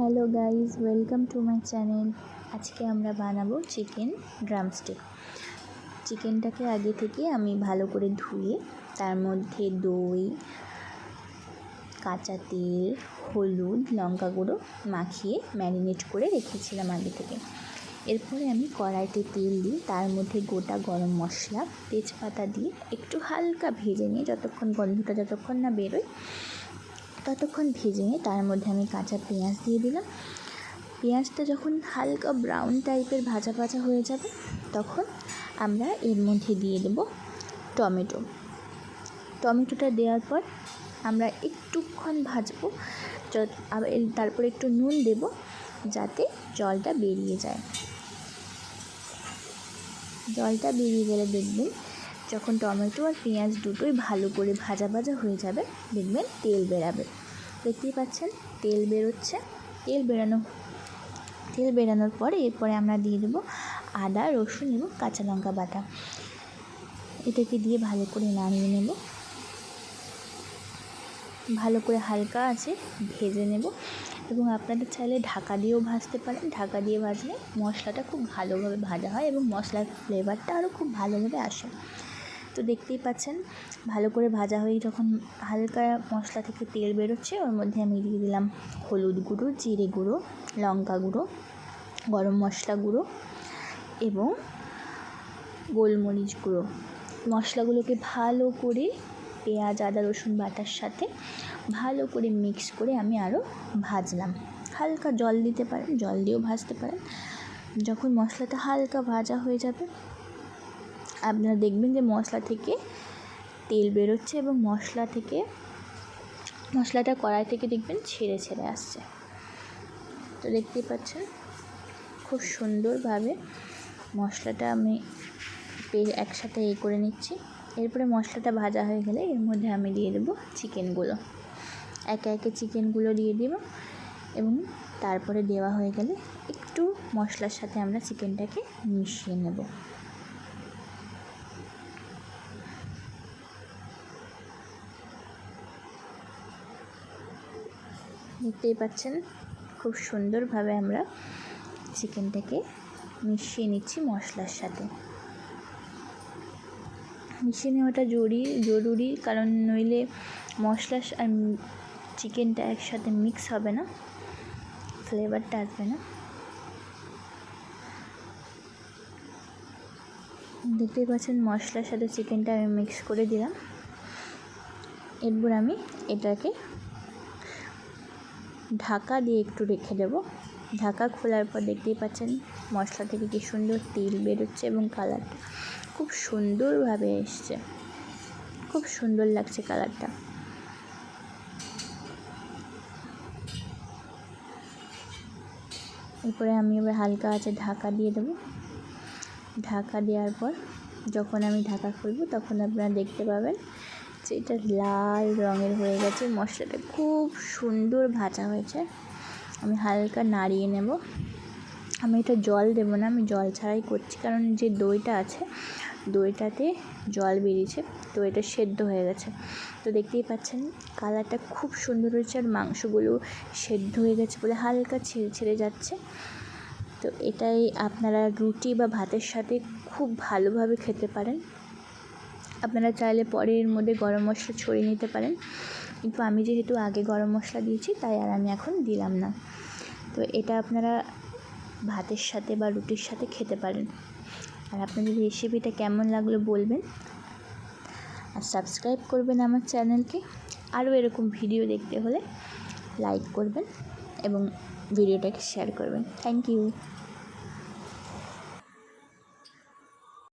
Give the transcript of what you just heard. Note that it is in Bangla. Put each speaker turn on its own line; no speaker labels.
Hello guys, welcome to my channel. আজকে আমরা বানাবো চিকেন ড্রামস্টিক। চিকেনটাকে আগে থেকে আমি ভালো করে ধুয়ে তার মধ্যে দই, কাঁচা তেল, হলুদ, লঙ্কা গুঁড়ো মাখিয়ে ম্যারিনেট করে রেখেছিলাম আগে থেকে। এরপরে আমি কড়াইতে তেল দিয়ে তার মধ্যে গোটা গরম মশলা, তেজপাতা দিয়ে একটু হালকা ভেজে নিয়ে গন্ধটা যতক্ষণ না বেরোয় ততক্ষণ ভেজে নিয়ে তার মধ্যে আমি কাঁচা পেঁয়াজ দিয়ে দিলাম। পেঁয়াজটা যখন হালকা ব্রাউন টাইপের ভাজা ভাজা হয়ে যাবে তখন আমরা এর মধ্যে দিয়ে দেব টমেটোটা দেওয়ার পর আমরা একটুক্ষণ ভাজবো। তারপর একটু নুন দেব যাতে জলটা বেরিয়ে যায়। জলটা বেরিয়ে গেলে দেখবেন যখন টমেটো আর পেঁয়াজ দুটোই ভালো করে ভাজা ভাজা হয়ে যাবে, দেখবেন তেল বেরাবে। দেখতেই পাচ্ছেন তেল বেরোচ্ছে। তেল বেরানোর পরে এরপরে আমরা দিয়ে দেবো আদা, রসুন এবং কাঁচা লঙ্কা বাটা। এটাকে দিয়ে ভালো করে নাড়িয়ে নেব, ভালো করে হালকা আছে ভেজে নেব। এবং আপনাদের চাইলে ঢাকা দিয়েও ভাজতে পারেন। ঢাকা দিয়ে ভাজলে মশলাটা খুব ভালোভাবে ভাজা হয় এবং মশলার ফ্লেভারটা আরও খুব ভালোভাবে আসে। তো দেখতেই পাচ্ছেন ভালো করে ভাজা হয়ে যখন হালকা মশলা থেকে তেল বেরোচ্ছে, ওর মধ্যে আমি দিয়ে দিলাম হলুদ গুঁড়ো, জিরে গুঁড়ো, লঙ্কা গুঁড়ো, গরম মশলা গুঁড়ো এবং গোলমরিচ গুঁড়ো। মশলাগুলোকে ভালো করে পেঁয়াজ, আদা, রসুন বাটার সাথে ভালো করে মিক্স করে আমি আরও ভাজলাম। হালকা জল দিতে পারেন, জল দিয়েও ভাজতে পারেন। যখন মশলাটা হালকা ভাজা হয়ে যাবে আপনারা দেখবেন যে মশলা থেকে তেল বেরোচ্ছে এবং মশলাটা কড়াই থেকে দেখবেন ছেড়ে ছেড়ে আসছে। তো দেখতেই পাচ্ছেন খুব সুন্দরভাবে মশলাটা আমি একসাথে করে নিচ্ছি। এরপরে মশলাটা ভাজা হয়ে গেলে এর মধ্যে আমি দিয়ে দেবো চিকেনগুলো। একে একে চিকেনগুলো দিয়ে দেব এবং তারপরে দেওয়া হয়ে গেলে একটু মশলার সাথে আমরা চিকেনটাকে মিশিয়ে নেব। দেখতেই পাচ্ছেন খুব সুন্দরভাবে আমরা চিকেনটাকে মিশিয়ে নিচ্ছি মশলার সাথে। মিশিয়ে নেওয়াটা জরুরি, কারণ নইলে মশলা আর চিকেনটা একসাথে মিক্স হবে না, ফ্লেভারটা আসবে না। দেখতেই পাচ্ছেন মশলার সাথে চিকেনটা আমি মিক্স করে দিলাম। এরপর আমি এটাকে ঢাকা দিয়ে একটু রেখে দেব। ঢাকা খোলার পর দেখতেই পাচ্ছেন মশলা থেকে কি সুন্দর তেল বেরোচ্ছে এবং কালারটা খুব সুন্দরভাবে এসছে। খুব সুন্দর লাগছে কালারটা। এরপরে আমি এবার হালকা আছে ঢাকা দিয়ে দেবো। ঢাকা দেওয়ার পর যখন আমি ঢাকা খুলবো তখন আপনারা দেখতে পাবেন যে এটা লাল রঙের হয়ে গেছে। মশলাটা খুব সুন্দর ভাজা হয়েছে। আমি হালকা নাড়িয়ে নেব। আমি এটা জল দেবো না, আমি জল ছাড়াই করছি, কারণ যে দইটা আছে দইটাতে জল বেরিয়েছে, তো এটা সেদ্ধ হয়ে গেছে। তো দেখতেই পাচ্ছেন কালারটা খুব সুন্দর হয়েছে আর মাংসগুলো সেদ্ধ হয়ে গেছে বলে হালকা ছেড়ে ছেড়ে যাচ্ছে। তো এটাই আপনারা রুটি বা ভাতের সাথে খুব ভালোভাবে খেতে পারেন। আপনারা চাইলে পরে এর মধ্যে গরম মশলা ছড়িয়ে নিতে পারেন, কিন্তু আমি যেহেতু আগে গরম মশলা দিয়েছি তাই আর আমি এখন দিলাম না। তো এটা আপনারা ভাতের সাথে বা রুটির সাথে খেতে পারেন। আর আপনাদের রেসিপিটা কেমন লাগলো বলবেন, আর সাবস্ক্রাইব করবেন আমার চ্যানেলকে। আরও এরকম ভিডিও দেখতে হলে লাইক করবেন এবং ভিডিওটাকে শেয়ার করবেন। Thank you.